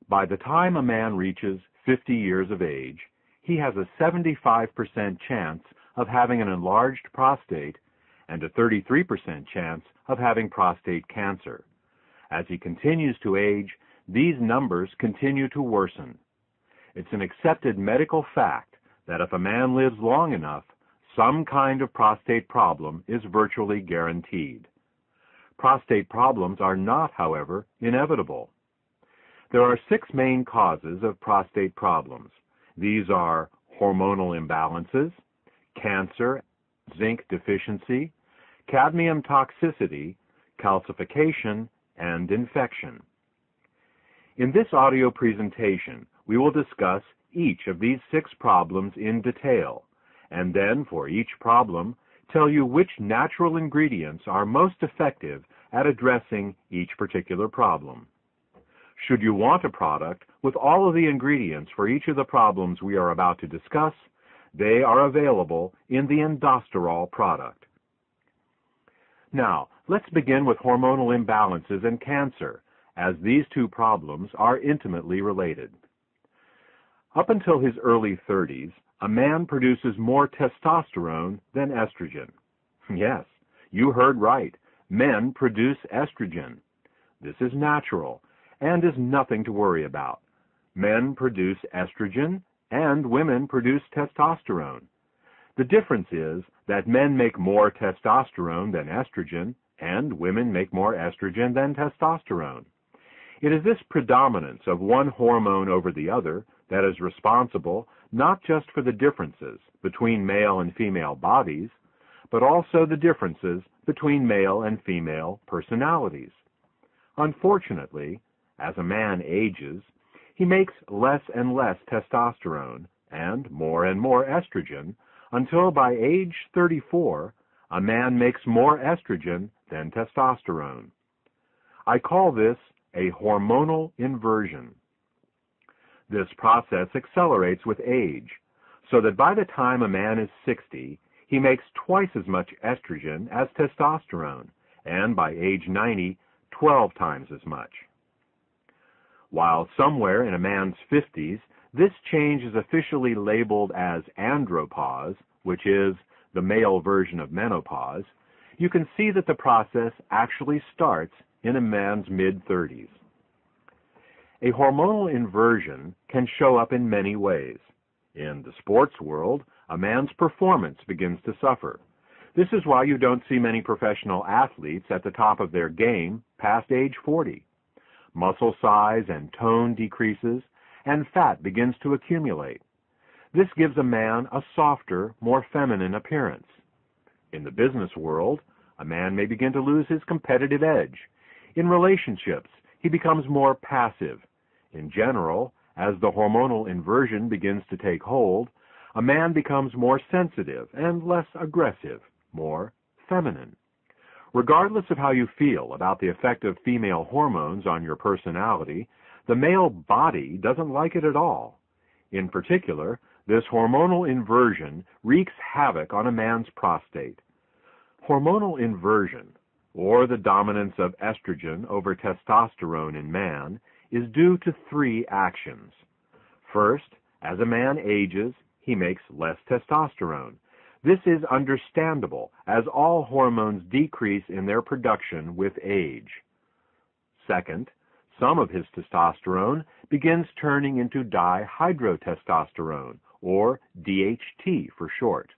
By the time a man reaches 50 years of age, he has a 75% chance of having an enlarged prostate and a 33% chance of having prostate cancer. As he continues to age, these numbers continue to worsen. It's an accepted medical fact that if a man lives long enough, some kind of prostate problem is virtually guaranteed. Prostate problems are not, however, inevitable. There are 6 main causes of prostate problems. These are hormonal imbalances, cancer, zinc deficiency, cadmium toxicity, calcification, and infection. In this audio presentation, we will discuss each of these 6 problems in detail, and then for each problem, tell you which natural ingredients are most effective at addressing each particular problem. Should you want a product with all of the ingredients for each of the problems we are about to discuss, they are available in the Endosterol product. Now, let's begin with hormonal imbalances and cancer, as these 2 problems are intimately related. Up until his early 30s, a man produces more testosterone than estrogen. Yes, you heard right. Men produce estrogen. This is natural and is nothing to worry about. Men produce estrogen and women produce testosterone. The difference is that men make more testosterone than estrogen and women make more estrogen than testosterone. It is this predominance of one hormone over the other that is responsible not just for the differences between male and female bodies, but also the differences between male and female personalities. Unfortunately, as a man ages, he makes less and less testosterone and more estrogen until by age 34, a man makes more estrogen than testosterone. I call this a hormonal inversion. This process accelerates with age, so that by the time a man is 60, he makes twice as much estrogen as testosterone, and by age 90, 12 times as much. While somewhere in a man's 50s, this change is officially labeled as andropause, which is the male version of menopause, you can see that the process actually starts in a man's mid-30s. A hormonal inversion can show up in many ways. In the sports world, a man's performance begins to suffer. This is why you don't see many professional athletes at the top of their game past age 40. Muscle size and tone decreases, and fat begins to accumulate. This gives a man a softer, more feminine appearance. In the business world, a man may begin to lose his competitive edge. In relationships, he becomes more passive. In general, as the hormonal inversion begins to take hold, a man becomes more sensitive and less aggressive, more feminine. Regardless of how you feel about the effect of female hormones on your personality, the male body doesn't like it at all. In particular, this hormonal inversion wreaks havoc on a man's prostate. Hormonal inversion, or the dominance of estrogen over testosterone in man, is due to 3 actions. First, as a man ages, he makes less testosterone. This is understandable, as all hormones decrease in their production with age. Second, some of his testosterone begins turning into dihydrotestosterone, or DHT for short.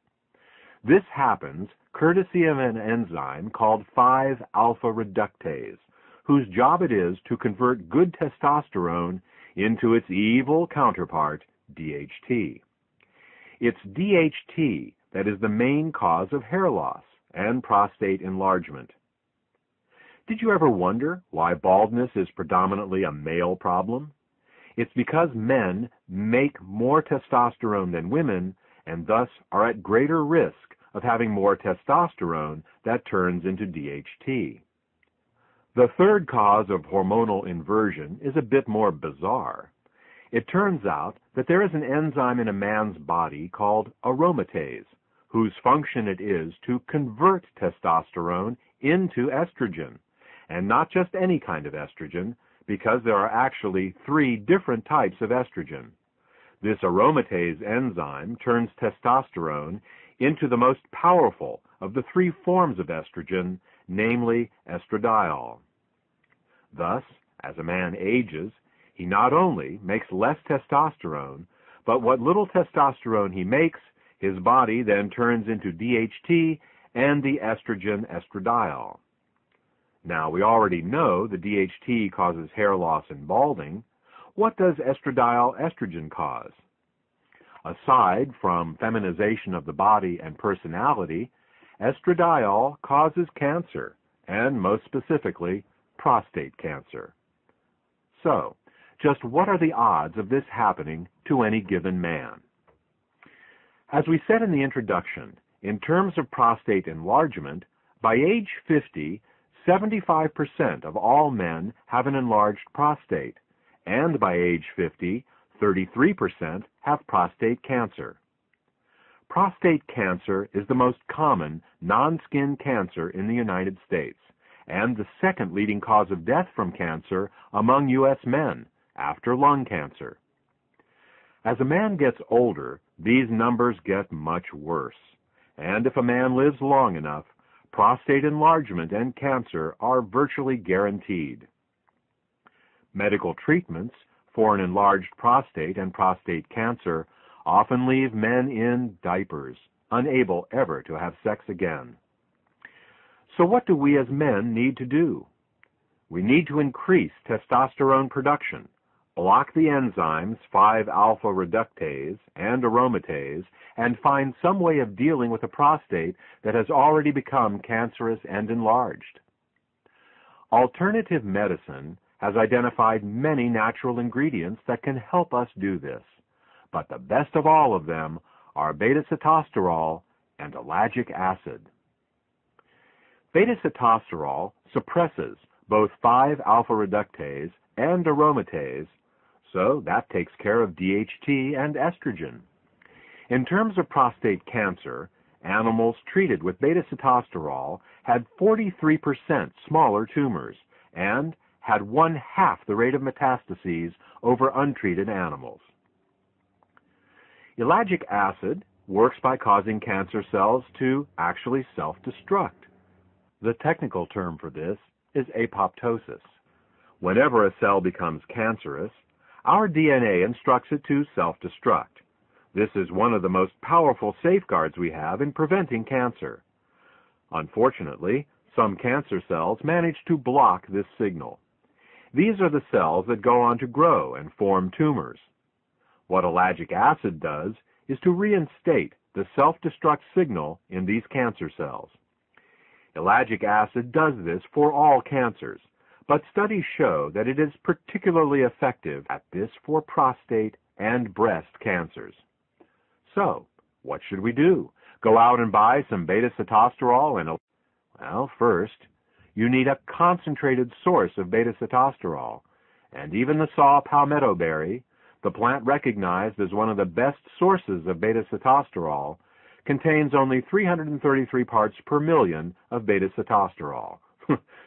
This happens courtesy of an enzyme called 5-alpha reductase, whose job it is to convert good testosterone into its evil counterpart, DHT. It's DHT that is the main cause of hair loss and prostate enlargement. Did you ever wonder why baldness is predominantly a male problem? It's because men make more testosterone than women and thus are at greater risk of having more testosterone that turns into DHT. The third cause of hormonal inversion is a bit more bizarre. It turns out that there is an enzyme in a man's body called aromatase, whose function it is to convert testosterone into estrogen, and not just any kind of estrogen, because there are actually 3 different types of estrogen. This aromatase enzyme turns testosterone into the most powerful of the 3 forms of estrogen, namely estradiol. Thus, as a man ages, he not only makes less testosterone, but what little testosterone he makes, his body then turns into DHT and the estrogen estradiol. Now, we already know the DHT causes hair loss and balding. What does estradiol estrogen cause? Aside from feminization of the body and personality, estradiol causes cancer, and most specifically, prostate cancer. So, just what are the odds of this happening to any given man? As we said in the introduction, in terms of prostate enlargement, by age 50, 75% of all men have an enlarged prostate, and by age 50, 33% have prostate cancer. Prostate cancer is the most common non-skin cancer in the United States, and the second leading cause of death from cancer among U.S. men, after lung cancer. As a man gets older, these numbers get much worse, and if a man lives long enough, prostate enlargement and cancer are virtually guaranteed. Medical treatments for an enlarged prostate and prostate cancer often leave men in diapers, unable ever to have sex again. So what do we as men need to do? We need to increase testosterone production, block the enzymes 5-alpha reductase and aromatase, and find some way of dealing with a prostate that has already become cancerous and enlarged. Alternative medicine has identified many natural ingredients that can help us do this, but the best of all of them are beta-sitosterol and ellagic acid. Beta-sitosterol suppresses both 5-alpha reductase and aromatase, so that takes care of DHT and estrogen. In terms of prostate cancer, animals treated with beta-sitosterol had 43% smaller tumors and had 1/2 the rate of metastases over untreated animals. Ellagic acid works by causing cancer cells to actually self-destruct. The technical term for this is apoptosis. Whenever a cell becomes cancerous, our DNA instructs it to self-destruct. This is one of the most powerful safeguards we have in preventing cancer. Unfortunately, some cancer cells manage to block this signal. These are the cells that go on to grow and form tumors. What ellagic acid does is to reinstate the self-destruct signal in these cancer cells. Ellagic acid does this for all cancers, but studies show that it is particularly effective at this for prostate and breast cancers. So, what should we do? Go out and buy some beta-sitosterol and... Well, first, you need a concentrated source of beta-sitosterol, and even the saw palmetto berry, the plant recognized as one of the best sources of beta-sitosterol, contains only 333 parts per million of beta-sitosterol.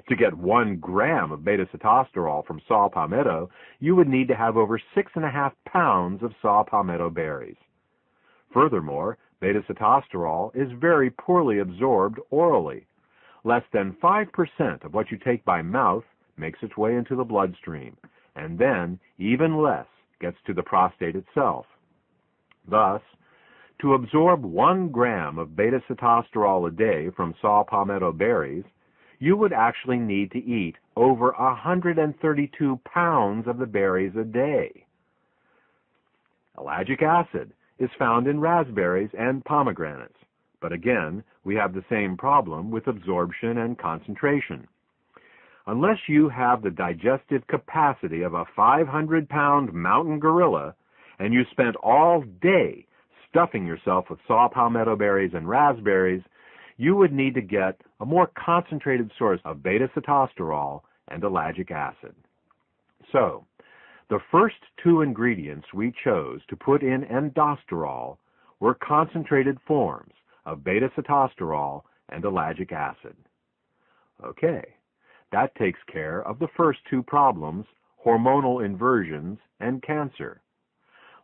To get 1 gram of beta-sitosterol from saw palmetto, you would need to have over 6.5 pounds of saw palmetto berries. Furthermore, beta-sitosterol is very poorly absorbed orally. Less than 5% of what you take by mouth makes its way into the bloodstream, and then even less gets to the prostate itself. Thus, to absorb 1 gram of beta-sitosterol a day from saw palmetto berries, you would actually need to eat over 132 pounds of the berries a day. Ellagic acid is found in raspberries and pomegranates, but again, we have the same problem with absorption and concentration. Unless you have the digestive capacity of a 500-pound mountain gorilla and you spent all day stuffing yourself with saw palmetto berries and raspberries, you would need to get a more concentrated source of beta-sitosterol and ellagic acid. So, the first 2 ingredients we chose to put in endosterol were concentrated forms of beta-sitosterol and ellagic acid. Okay, that takes care of the first 2 problems. hormonal inversions, and cancer.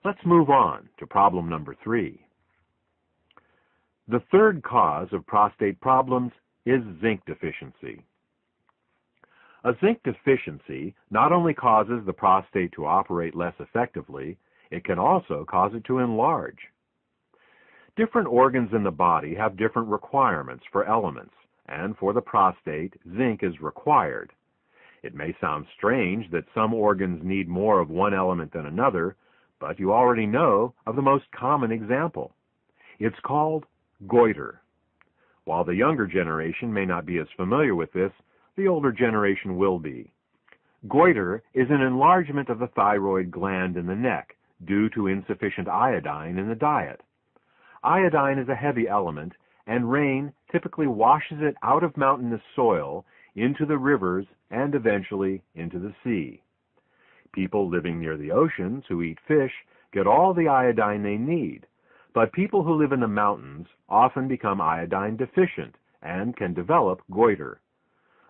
Let's move on to problem number 3. The third cause of prostate problems is zinc deficiency. A zinc deficiency not only causes the prostate to operate less effectively, it can also cause it to enlarge. Different organs in the body have different requirements for elements, and for the prostate, zinc is required. It may sound strange that some organs need more of one element than another, but you already know of the most common example. It's called goiter. While the younger generation may not be as familiar with this, the older generation will be. Goiter is an enlargement of the thyroid gland in the neck due to insufficient iodine in the diet. Iodine is a heavy element, and rain typically washes it out of mountainous soil into the rivers and eventually into the sea. People living near the oceans who eat fish get all the iodine they need, but people who live in the mountains often become iodine deficient and can develop goiter.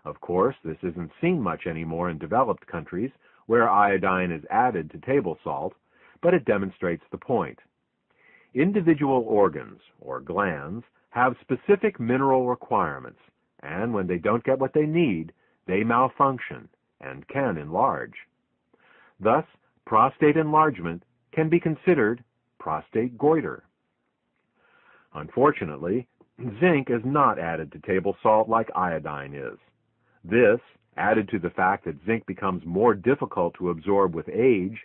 Of course, this isn't seen much anymore in developed countries where iodine is added to table salt, but it demonstrates the point. Individual organs, or glands, have specific mineral requirements, and when they don't get what they need, they malfunction and can enlarge. Thus, prostate enlargement can be considered prostate goiter. Unfortunately, zinc is not added to table salt like iodine is. This, added to the fact that zinc becomes more difficult to absorb with age,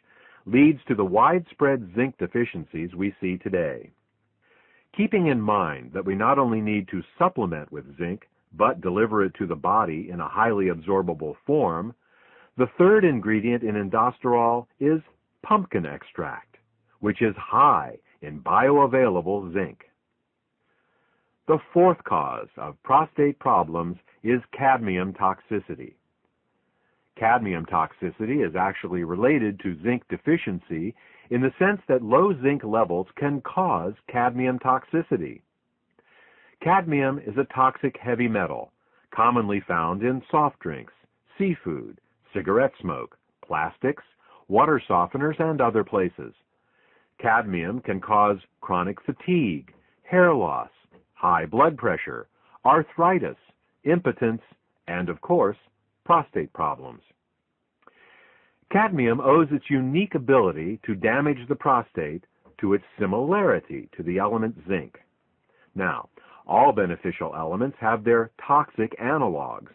leads to the widespread zinc deficiencies we see today. Keeping in mind that we not only need to supplement with zinc, but deliver it to the body in a highly absorbable form, the third ingredient in indosterol is pumpkin extract, which is high in bioavailable zinc. The fourth cause of prostate problems is cadmium toxicity. Cadmium toxicity is actually related to zinc deficiency in the sense that low zinc levels can cause cadmium toxicity. Cadmium is a toxic heavy metal, commonly found in soft drinks, seafood, cigarette smoke, plastics, water softeners, and other places. Cadmium can cause chronic fatigue, hair loss, high blood pressure, arthritis, impotence, and, of course, prostate problems. Cadmium owes its unique ability to damage the prostate to its similarity to the element zinc. Now, all beneficial elements have their toxic analogs,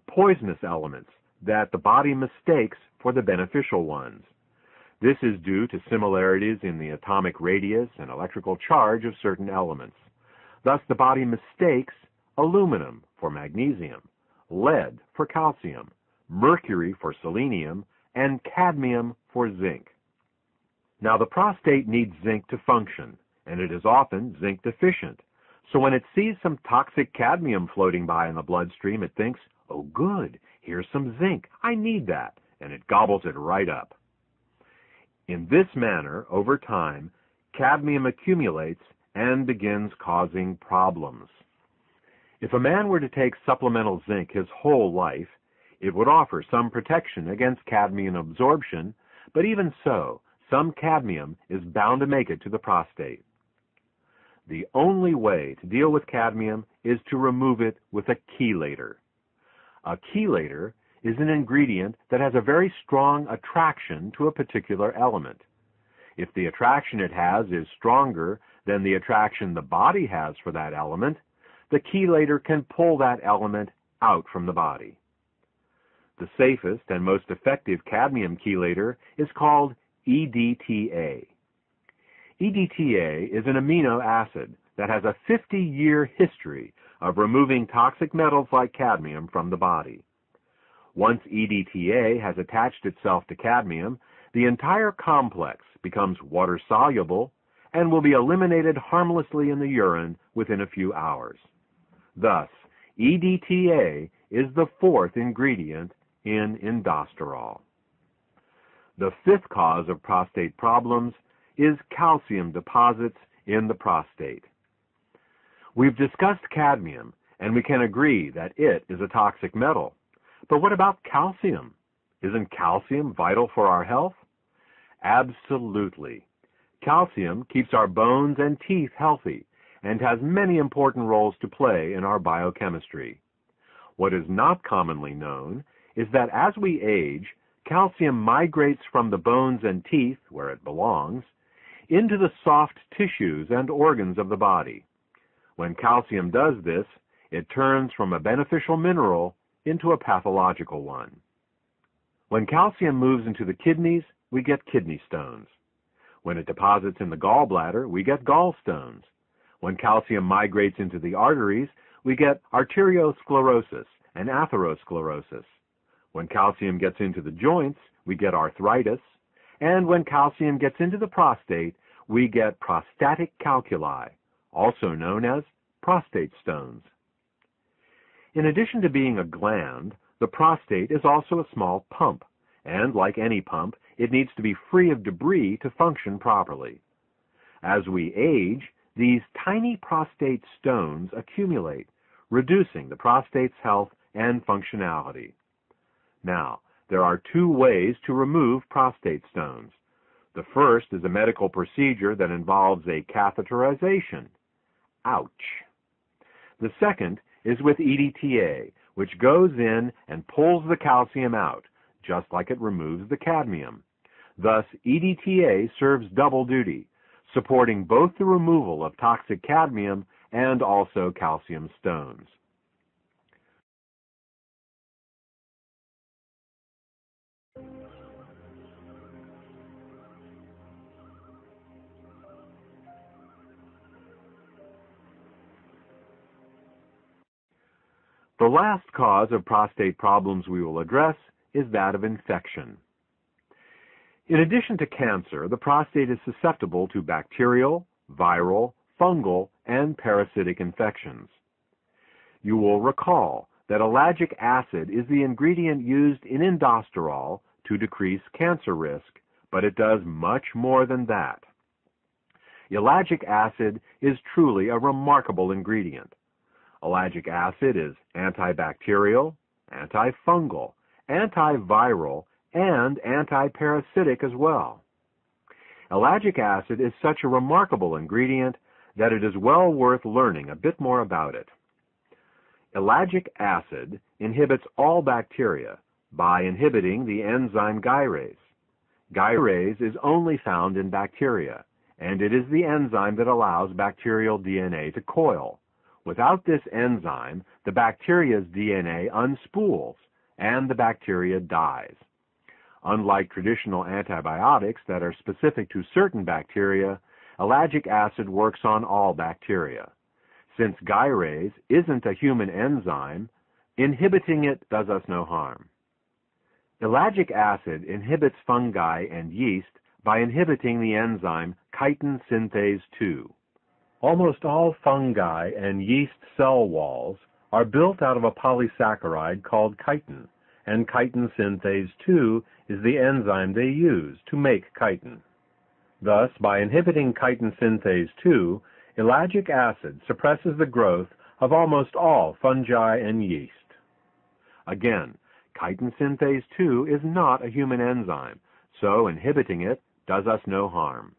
poisonous elements that the body mistakes for the beneficial ones. This is due to similarities in the atomic radius and electrical charge of certain elements. Thus, the body mistakes aluminum for magnesium, lead for calcium, mercury for selenium, and cadmium for zinc. Now, the prostate needs zinc to function, and it is often zinc deficient. So when it sees some toxic cadmium floating by in the bloodstream, it thinks, "Oh good, here's some zinc, I need that," and it gobbles it right up. In this manner, over time, cadmium accumulates and begins causing problems. If a man were to take supplemental zinc his whole life, it would offer some protection against cadmium absorption, but even so, some cadmium is bound to make it to the prostate. The only way to deal with cadmium is to remove it with a chelator. A chelator is an ingredient that has a very strong attraction to a particular element. If the attraction it has is stronger than the attraction the body has for that element, the chelator can pull that element out from the body. The safest and most effective cadmium chelator is called EDTA. EDTA is an amino acid that has a 50-year history of removing toxic metals like cadmium from the body. Once EDTA has attached itself to cadmium, the entire complex becomes water-soluble and will be eliminated harmlessly in the urine within a few hours. Thus, EDTA is the fourth ingredient in indosterol. The fifth cause of prostate problems is calcium deposits in the prostate. We've discussed cadmium, and we can agree that it is a toxic metal. But what about calcium? Isn't calcium vital for our health? Absolutely. Calcium keeps our bones and teeth healthy and has many important roles to play in our biochemistry. What is not commonly known is that as we age, calcium migrates from the bones and teeth, where it belongs, into the soft tissues and organs of the body. When calcium does this, it turns from a beneficial mineral into a pathological one. When calcium moves into the kidneys, we get kidney stones. When it deposits in the gallbladder, we get gallstones. When calcium migrates into the arteries, we get arteriosclerosis and atherosclerosis. When calcium gets into the joints, we get arthritis. And when calcium gets into the prostate, we get prostatic calculi, also known as prostate stones. In addition to being a gland, the prostate is also a small pump, and like any pump, it needs to be free of debris to function properly. As we age, these tiny prostate stones accumulate, reducing the prostate's health and functionality. Now, there are two ways to remove prostate stones. The first is a medical procedure that involves a catheterization. Ouch! The second is with EDTA, which goes in and pulls the calcium out, just like it removes the cadmium. Thus, EDTA serves double duty, supporting both the removal of toxic cadmium and also calcium stones. The last cause of prostate problems we will address is that of infection. In addition to cancer, the prostate is susceptible to bacterial, viral, fungal, and parasitic infections. You will recall that ellagic acid is the ingredient used in indosterol to decrease cancer risk, but it does much more than that. Ellagic acid is truly a remarkable ingredient. Ellagic acid is antibacterial, antifungal, antiviral, and antiparasitic as well. Ellagic acid is such a remarkable ingredient that it is well worth learning a bit more about it. Ellagic acid inhibits all bacteria by inhibiting the enzyme gyrase. Gyrase is only found in bacteria, and it is the enzyme that allows bacterial DNA to coil. Without this enzyme, the bacteria's DNA unspools, and the bacteria dies. Unlike traditional antibiotics that are specific to certain bacteria, ellagic acid works on all bacteria. Since gyrase isn't a human enzyme, inhibiting it does us no harm. Ellagic acid inhibits fungi and yeast by inhibiting the enzyme chitin synthase 2. Almost all fungi and yeast cell walls are built out of a polysaccharide called chitin, and chitin synthase 2 is the enzyme they use to make chitin. Thus, by inhibiting chitin synthase 2, ellagic acid suppresses the growth of almost all fungi and yeast. Again, chitin synthase 2 is not a human enzyme, so inhibiting it does us no harm.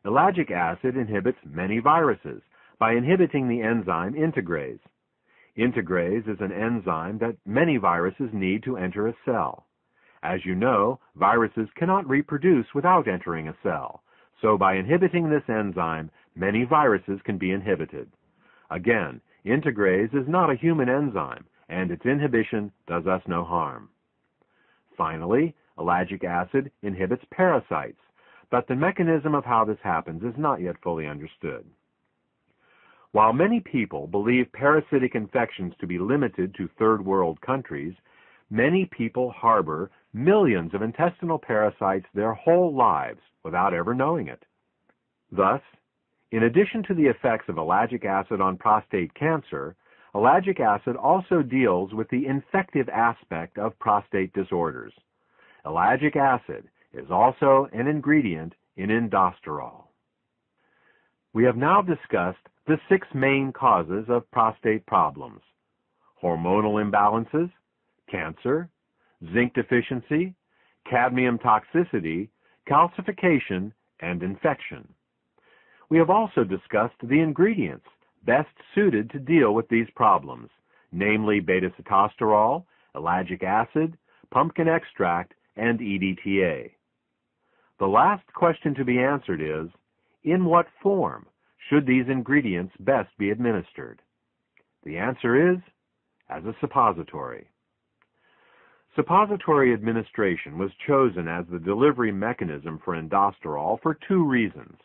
Ellagic acid inhibits many viruses by inhibiting the enzyme integrase. Integrase is an enzyme that many viruses need to enter a cell. As you know, viruses cannot reproduce without entering a cell, so by inhibiting this enzyme, many viruses can be inhibited. Again, integrase is not a human enzyme, and its inhibition does us no harm. Finally, ellagic acid inhibits parasites, but the mechanism of how this happens is not yet fully understood. While many people believe parasitic infections to be limited to third world countries, many people harbor millions of intestinal parasites their whole lives without ever knowing it. Thus, in addition to the effects of ellagic acid on prostate cancer, ellagic acid also deals with the infective aspect of prostate disorders. Ellagic acid is also an ingredient in indosterol. We have now discussed the 6 main causes of prostate problems: hormonal imbalances, cancer, zinc deficiency, cadmium toxicity, calcification, and infection. We have also discussed the ingredients best suited to deal with these problems, namely beta-sitosterol, ellagic acid, pumpkin extract, and EDTA. The last question to be answered is, in what form should these ingredients best be administered? The answer is, as a suppository. Suppository administration was chosen as the delivery mechanism for indosterol for two reasons.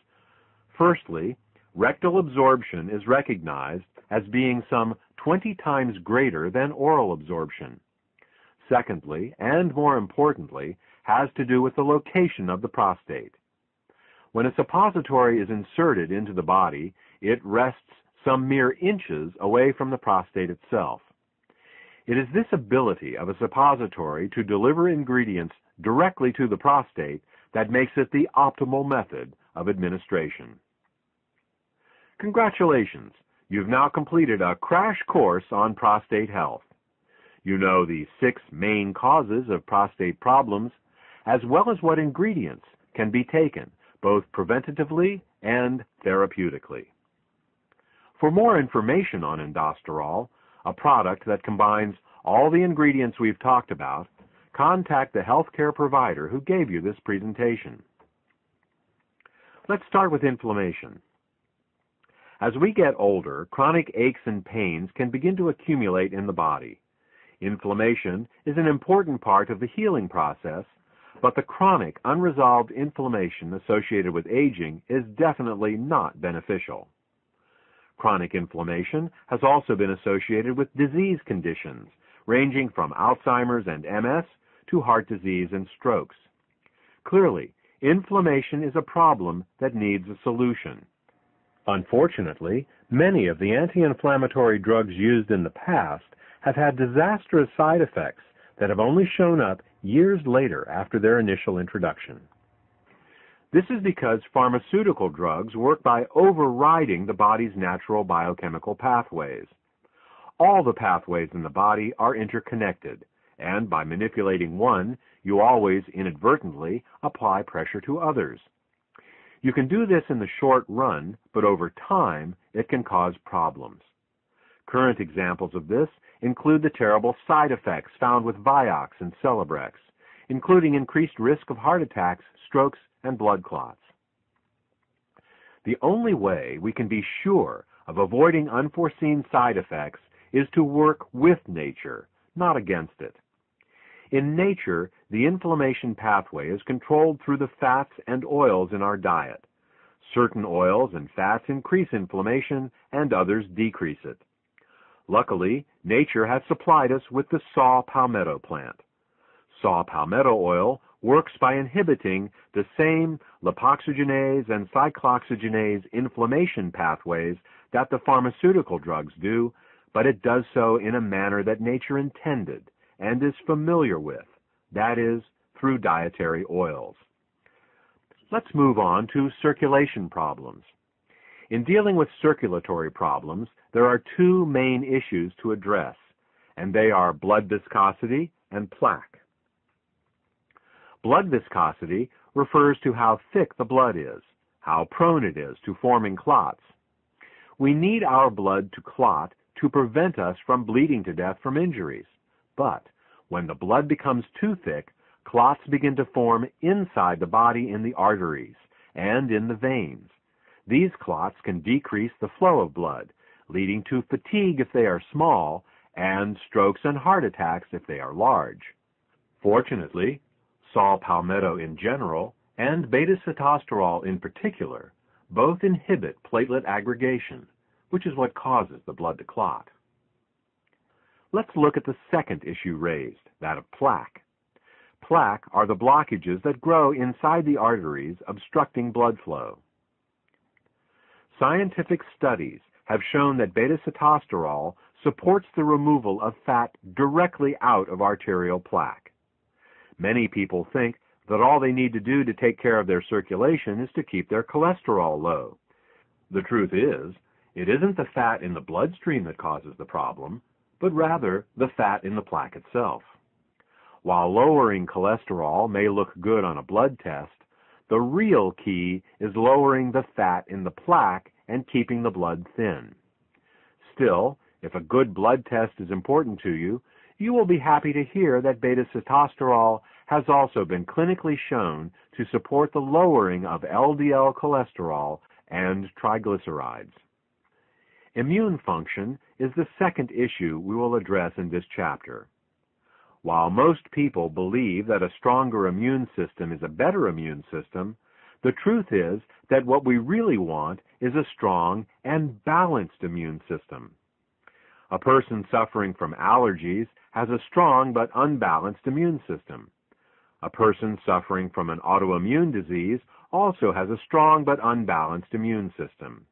Firstly, rectal absorption is recognized as being some 20 times greater than oral absorption. Secondly, and more importantly, has to do with the location of the prostate. When a suppository is inserted into the body, it rests some mere inches away from the prostate itself. It is this ability of a suppository to deliver ingredients directly to the prostate that makes it the optimal method of administration. Congratulations! You've now completed a crash course on prostate health. You know the 6 main causes of prostate problems, as well as what ingredients can be taken, both preventatively and therapeutically. For more information on indosterol, a product that combines all the ingredients we've talked about, contact the healthcare provider who gave you this presentation. Let's start with inflammation. As we get older, chronic aches and pains can begin to accumulate in the body. Inflammation is an important part of the healing process, but the chronic, unresolved inflammation associated with aging is definitely not beneficial. Chronic inflammation has also been associated with disease conditions, ranging from Alzheimer's and MS to heart disease and strokes. Clearly, inflammation is a problem that needs a solution. Unfortunately, many of the anti-inflammatory drugs used in the past have had disastrous side effects that have only shown up years later after their initial introduction. This is because pharmaceutical drugs work by overriding the body's natural biochemical pathways. All the pathways in the body are interconnected, and by manipulating one, you always inadvertently apply pressure to others. You can do this in the short run, but over time, it can cause problems. Current examples of this include the terrible side effects found with Vioxx and Celebrex, including increased risk of heart attacks, strokes, and blood clots. The only way we can be sure of avoiding unforeseen side effects is to work with nature, not against it. In nature, the inflammation pathway is controlled through the fats and oils in our diet. Certain oils and fats increase inflammation, and others decrease it. Luckily, nature has supplied us with the saw palmetto plant. Saw palmetto oil works by inhibiting the same lipoxygenase and cyclooxygenase inflammation pathways that the pharmaceutical drugs do, but it does so in a manner that nature intended and is familiar with, that is, through dietary oils. Let's move on to circulation problems. In dealing with circulatory problems, there are two main issues to address, and they are blood viscosity and plaque. Blood viscosity refers to how thick the blood is, how prone it is to forming clots. We need our blood to clot to prevent us from bleeding to death from injuries. But when the blood becomes too thick, clots begin to form inside the body in the arteries and in the veins. These clots can decrease the flow of blood, leading to fatigue if they are small, and strokes and heart attacks if they are large. Fortunately, saw palmetto in general, and beta-sitosterol in particular, both inhibit platelet aggregation, which is what causes the blood to clot. Let's look at the second issue raised, that of plaque. Plaque are the blockages that grow inside the arteries, obstructing blood flow. Scientific studies have shown that beta-sitosterol supports the removal of fat directly out of arterial plaque. Many people think that all they need to do to take care of their circulation is to keep their cholesterol low. The truth is, it isn't the fat in the bloodstream that causes the problem, but rather the fat in the plaque itself. While lowering cholesterol may look good on a blood test, the real key is lowering the fat in the plaque and keeping the blood thin. Still, if a good blood test is important to you, you will be happy to hear that beta-sitosterol has also been clinically shown to support the lowering of LDL cholesterol and triglycerides. Immune function is the second issue we will address in this chapter. While most people believe that a stronger immune system is a better immune system, the truth is that what we really want is a strong and balanced immune system. A person suffering from allergies has a strong but unbalanced immune system. A person suffering from an autoimmune disease also has a strong but unbalanced immune system.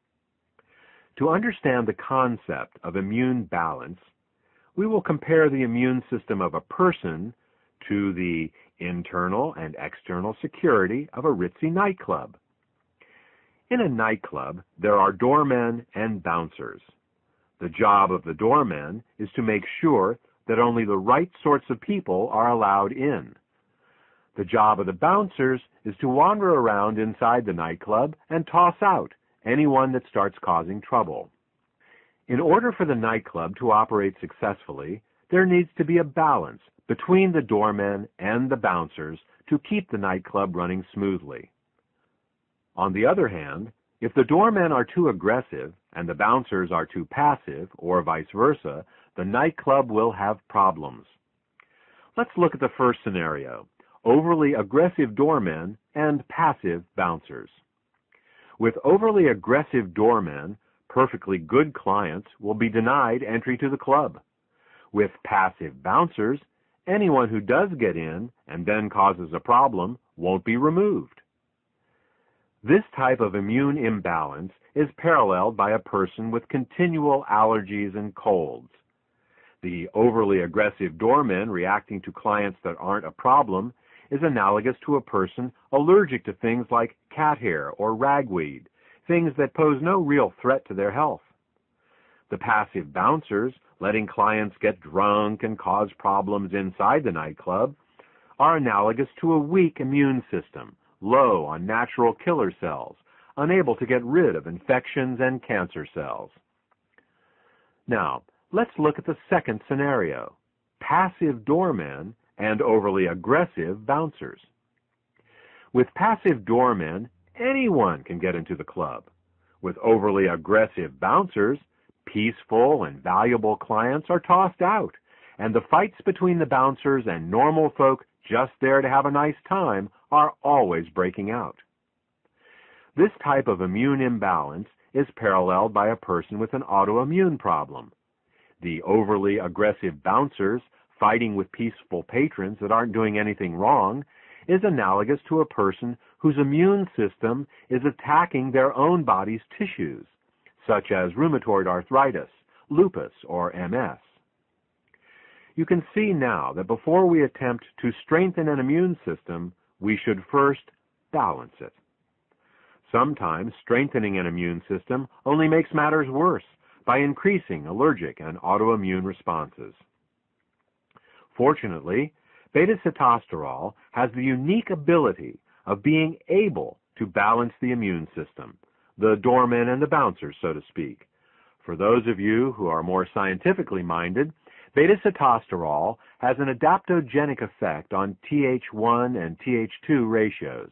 To understand the concept of immune balance, we will compare the immune system of a person to the internal and external security of a ritzy nightclub. In a nightclub, there are doormen and bouncers. The job of the doormen is to make sure that only the right sorts of people are allowed in. The job of the bouncers is to wander around inside the nightclub and toss out anyone that starts causing trouble. In order for the nightclub to operate successfully, there needs to be a balance between the doormen and the bouncers to keep the nightclub running smoothly. On the other hand, if the doormen are too aggressive and the bouncers are too passive, or vice versa, the nightclub will have problems. Let's look at the first scenario: overly aggressive doormen and passive bouncers. With overly aggressive doormen, perfectly good clients will be denied entry to the club. With passive bouncers, anyone who does get in and then causes a problem won't be removed. This type of immune imbalance is paralleled by a person with continual allergies and colds. The overly aggressive doormen reacting to clients that aren't a problem is analogous to a person allergic to things like cat hair or ragweed, things that pose no real threat to their health. The passive bouncers, letting clients get drunk and cause problems inside the nightclub, are analogous to a weak immune system, low on natural killer cells, unable to get rid of infections and cancer cells. Now, let's look at the second scenario: passive doormen and overly aggressive bouncers. With passive doormen, anyone can get into the club. With overly aggressive bouncers, peaceful and valuable clients are tossed out, and the fights between the bouncers and normal folk just there to have a nice time are always breaking out. This type of immune imbalance is paralleled by a person with an autoimmune problem. The overly aggressive bouncers fighting with peaceful patrons that aren't doing anything wrong is analogous to a person whose immune system is attacking their own body's tissues, such as rheumatoid arthritis, lupus, or MS. You can see now that before we attempt to strengthen an immune system, we should first balance it. Sometimes strengthening an immune system only makes matters worse by increasing allergic and autoimmune responses. Fortunately, beta-sitosterol has the unique ability of being able to balance the immune system, the doormen and the bouncers, so to speak. For those of you who are more scientifically minded, beta-sitosterol has an adaptogenic effect on Th1 and Th2 ratios.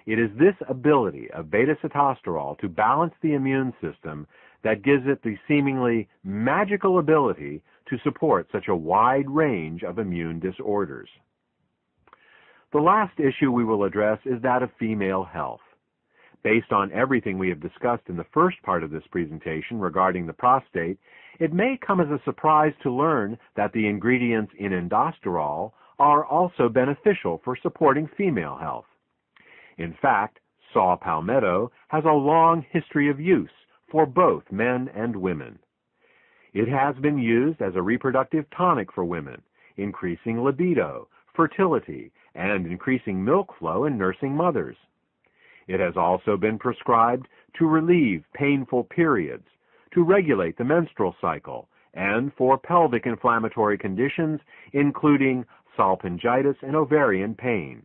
It is this ability of beta-sitosterol to balance the immune system that gives it the seemingly magical ability to support such a wide range of immune disorders. The last issue we will address is that of female health. Based on everything we have discussed in the first part of this presentation regarding the prostate, it may come as a surprise to learn that the ingredients in indosterol are also beneficial for supporting female health. In fact, saw palmetto has a long history of use for both men and women. It has been used as a reproductive tonic for women, increasing libido, fertility, and increasing milk flow in nursing mothers. It has also been prescribed to relieve painful periods, to regulate the menstrual cycle, and for pelvic inflammatory conditions, including salpingitis and ovarian pain.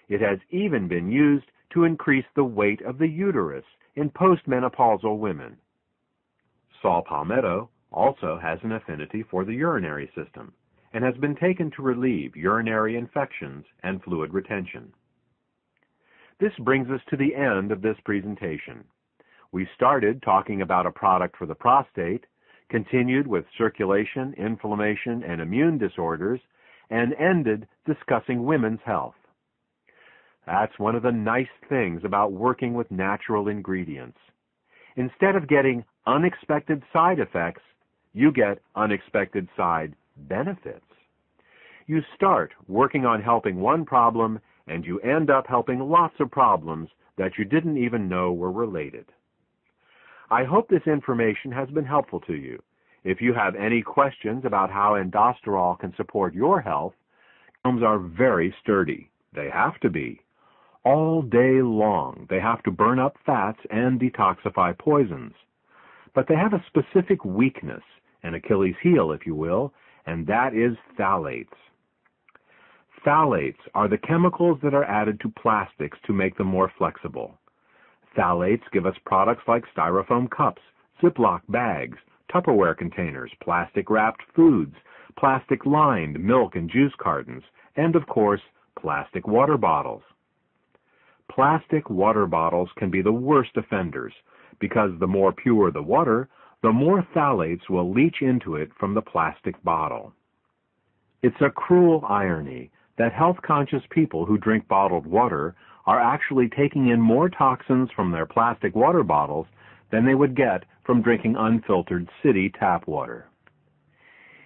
It has even been used to increase the weight of the uterus in postmenopausal women. Saw palmetto also has an affinity for the urinary system and has been taken to relieve urinary infections and fluid retention. This brings us to the end of this presentation. We started talking about a product for the prostate, continued with circulation, inflammation, and immune disorders, and ended discussing women's health. That's one of the nice things about working with natural ingredients. Instead of getting unexpected side effects, you get unexpected side benefits. You start working on helping one problem, and you end up helping lots of problems that you didn't even know were related. I hope this information has been helpful to you. If you have any questions about how aldosterol can support your health, germs are very sturdy. They have to be. All day long, they have to burn up fats and detoxify poisons. But they have a specific weakness, an Achilles heel, if you will, and that is phthalates. Phthalates are the chemicals that are added to plastics to make them more flexible. Phthalates give us products like styrofoam cups, Ziploc bags, Tupperware containers, plastic-wrapped foods, plastic-lined milk and juice cartons, and, of course, plastic water bottles. Plastic water bottles can be the worst offenders because the more pure the water, the more phthalates will leach into it from the plastic bottle. It's a cruel irony that health-conscious people who drink bottled water are actually taking in more toxins from their plastic water bottles than they would get from drinking unfiltered city tap water.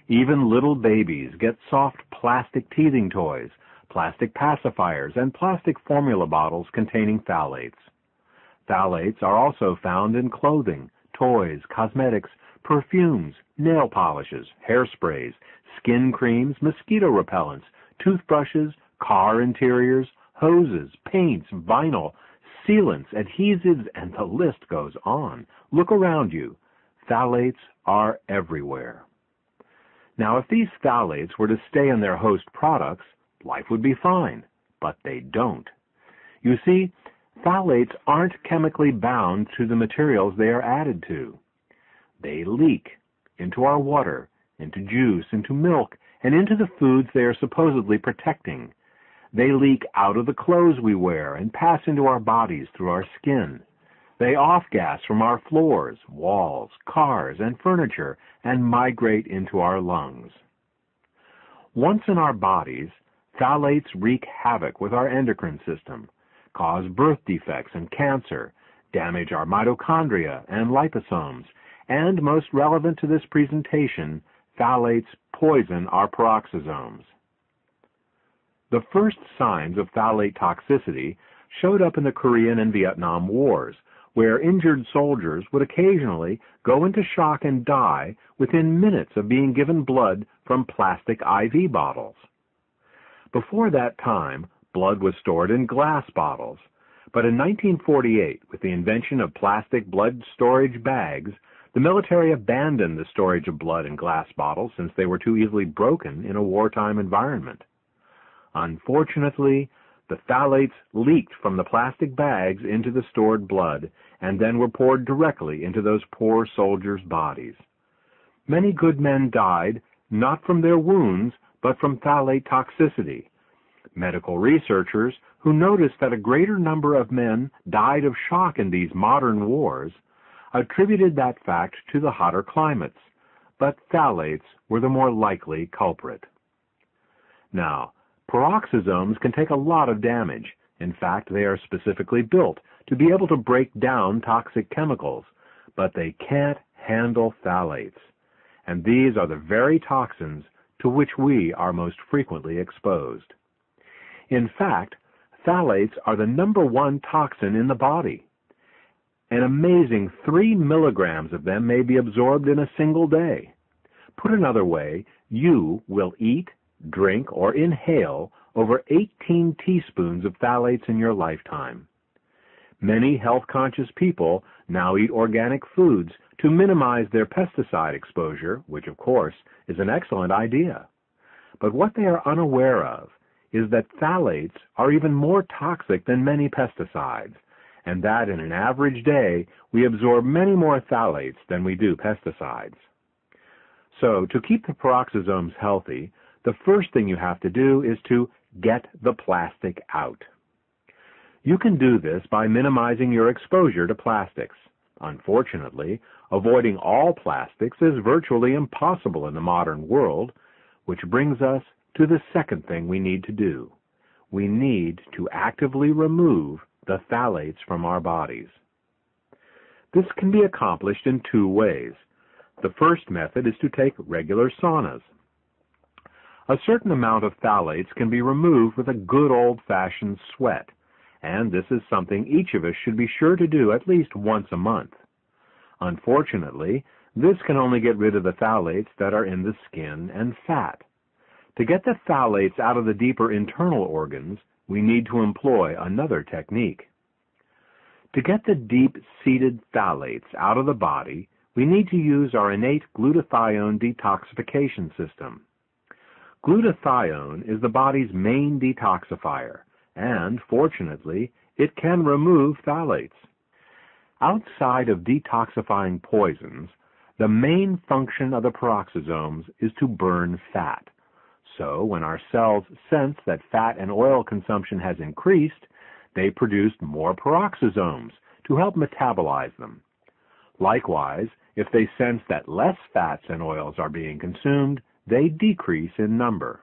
Even little babies get soft plastic teething toys, plastic pacifiers, and plastic formula bottles containing phthalates. Phthalates are also found in clothing, toys, cosmetics, perfumes, nail polishes, hairsprays, skin creams, mosquito repellents, toothbrushes, car interiors, hoses, paints, vinyl, sealants, adhesives, and the list goes on. Look around you. Phthalates are everywhere. Now, if these phthalates were to stay in their host products, life would be fine, but they don't. You see, phthalates aren't chemically bound to the materials they are added to. They leak into our water, into juice, into milk, and into the foods they are supposedly protecting. They leak out of the clothes we wear and pass into our bodies through our skin. They off-gas from our floors, walls, cars, and furniture and migrate into our lungs. Once in our bodies, phthalates wreak havoc with our endocrine system, cause birth defects and cancer, damage our mitochondria and liposomes, and, most relevant to this presentation, phthalates poison our peroxisomes. The first signs of phthalate toxicity showed up in the Korean and Vietnam Wars, where injured soldiers would occasionally go into shock and die within minutes of being given blood from plastic IV bottles. Before that time, blood was stored in glass bottles, but in 1948, with the invention of plastic blood storage bags, the military abandoned the storage of blood in glass bottles since they were too easily broken in a wartime environment. Unfortunately, the phthalates leaked from the plastic bags into the stored blood and then were poured directly into those poor soldiers' bodies. Many good men died not from their wounds, but from phthalate toxicity. Medical researchers who noticed that a greater number of men died of shock in these modern wars attributed that fact to the hotter climates, but phthalates were the more likely culprit. Now, peroxisomes can take a lot of damage. In fact, they are specifically built to be able to break down toxic chemicals, but they can't handle phthalates. And these are the very toxins to which we are most frequently exposed. In fact, phthalates are the #1 toxin in the body. An amazing 3 milligrams of them may be absorbed in a single day. Put another way, you will eat, drink, or inhale over 18 teaspoons of phthalates in your lifetime. Many health-conscious people now eat organic foods to minimize their pesticide exposure, which, of course, is an excellent idea. But what they are unaware of is that phthalates are even more toxic than many pesticides, and that in an average day we absorb many more phthalates than we do pesticides. So, to keep the peroxisomes healthy, the first thing you have to do is to get the plastic out. You can do this by minimizing your exposure to plastics. Unfortunately, avoiding all plastics is virtually impossible in the modern world, which brings us to the second thing we need to do. We need to actively remove the phthalates from our bodies. This can be accomplished in two ways. The first method is to take regular saunas. A certain amount of phthalates can be removed with a good old-fashioned sweat, and this is something each of us should be sure to do at least once a month. Unfortunately, this can only get rid of the phthalates that are in the skin and fat. To get the phthalates out of the deeper internal organs, we need to employ another technique. To get the deep-seated phthalates out of the body, we need to use our innate glutathione detoxification system. Glutathione is the body's main detoxifier, and, fortunately, it can remove phthalates. Outside of detoxifying poisons, the main function of the peroxisomes is to burn fat. So, when our cells sense that fat and oil consumption has increased, they produce more peroxisomes to help metabolize them. Likewise, if they sense that less fats and oils are being consumed, they decrease in number.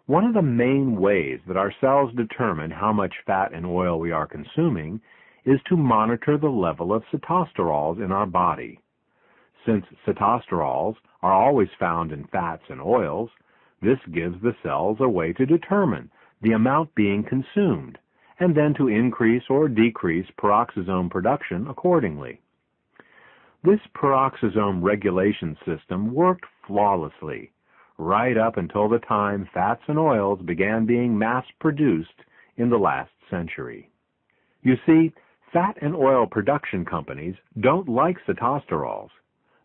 One of the main ways that our cells determine how much fat and oil we are consuming is to monitor the level of sitosterols in our body. Since sitosterols are always found in fats and oils, this gives the cells a way to determine the amount being consumed, and then to increase or decrease peroxisome production accordingly. This peroxisome regulation system worked flawlessly, right up until the time fats and oils began being mass-produced in the last century. You see, fat and oil production companies don't like sitosterols.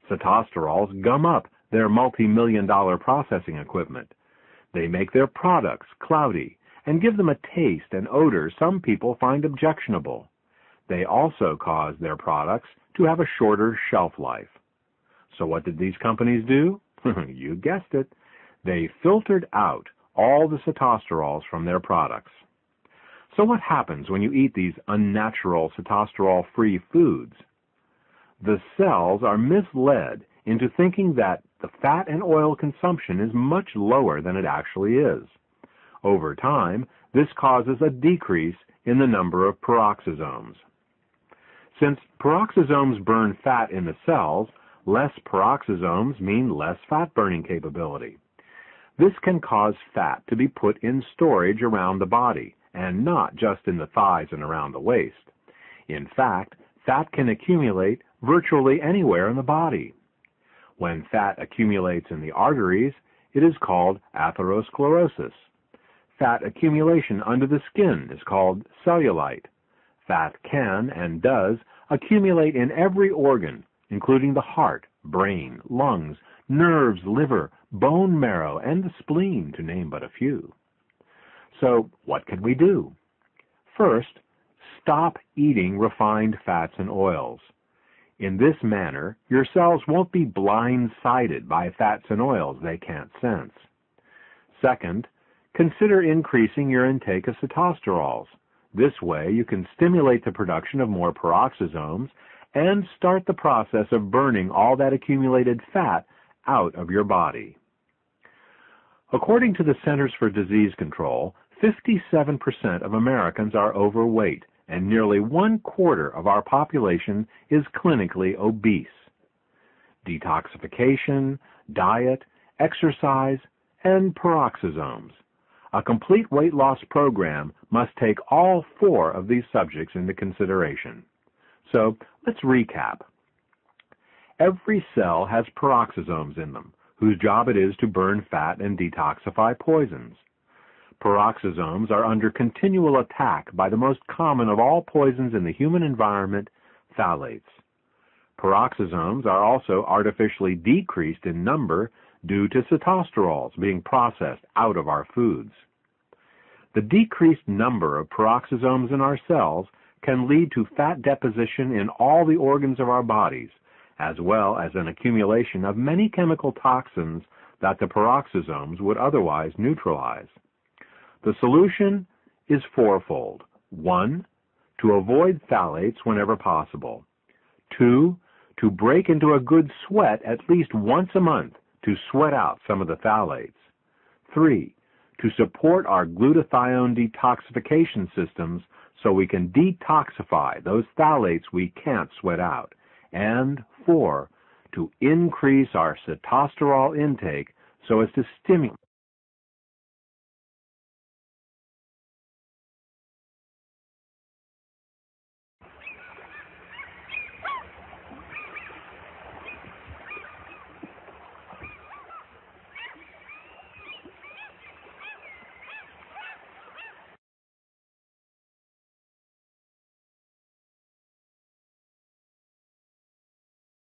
Sitosterols gum up their multi-million-dollar processing equipment. They make their products cloudy and give them a taste and odor some people find objectionable. They also cause their products to have a shorter shelf life. So what did these companies do? You guessed it. They filtered out all the sitosterols from their products. So what happens when you eat these unnatural sitosterol-free foods? The cells are misled into thinking that the fat and oil consumption is much lower than it actually is. Over time, this causes a decrease in the number of peroxisomes. Since peroxisomes burn fat in the cells, less peroxisomes mean less fat-burning capability. This can cause fat to be put in storage around the body, and not just in the thighs and around the waist. In fact, fat can accumulate virtually anywhere in the body. When fat accumulates in the arteries, it is called atherosclerosis. Fat accumulation under the skin is called cellulite. Fat can and does accumulate in every organ, including the heart, brain, lungs, nerves, liver, bone marrow, and the spleen, to name but a few. So, what can we do? First, stop eating refined fats and oils. In this manner, your cells won't be blindsided by fats and oils they can't sense. Second, consider increasing your intake of sitosterols. This way, you can stimulate the production of more peroxisomes and start the process of burning all that accumulated fat out of your body. According to the Centers for Disease Control, 57% of Americans are overweight, and nearly 1/4 of our population is clinically obese. Detoxification, diet, exercise, and peroxisomes. A complete weight loss program must take all 4 of these subjects into consideration. So, let's recap. Every cell has peroxisomes in them, whose job it is to burn fat and detoxify poisons. Peroxisomes are under continual attack by the most common of all poisons in the human environment, phthalates. Peroxisomes are also artificially decreased in number due to sitosterols being processed out of our foods. The decreased number of peroxisomes in our cells can lead to fat deposition in all the organs of our bodies, as well as an accumulation of many chemical toxins that the peroxisomes would otherwise neutralize. The solution is fourfold. 1. To avoid phthalates whenever possible. 2. To break into a good sweat at least once a month to sweat out some of the phthalates. 3. To support our glutathione detoxification systems so we can detoxify those phthalates we can't sweat out. And 4. To increase our sitosterol intake so as to stimulate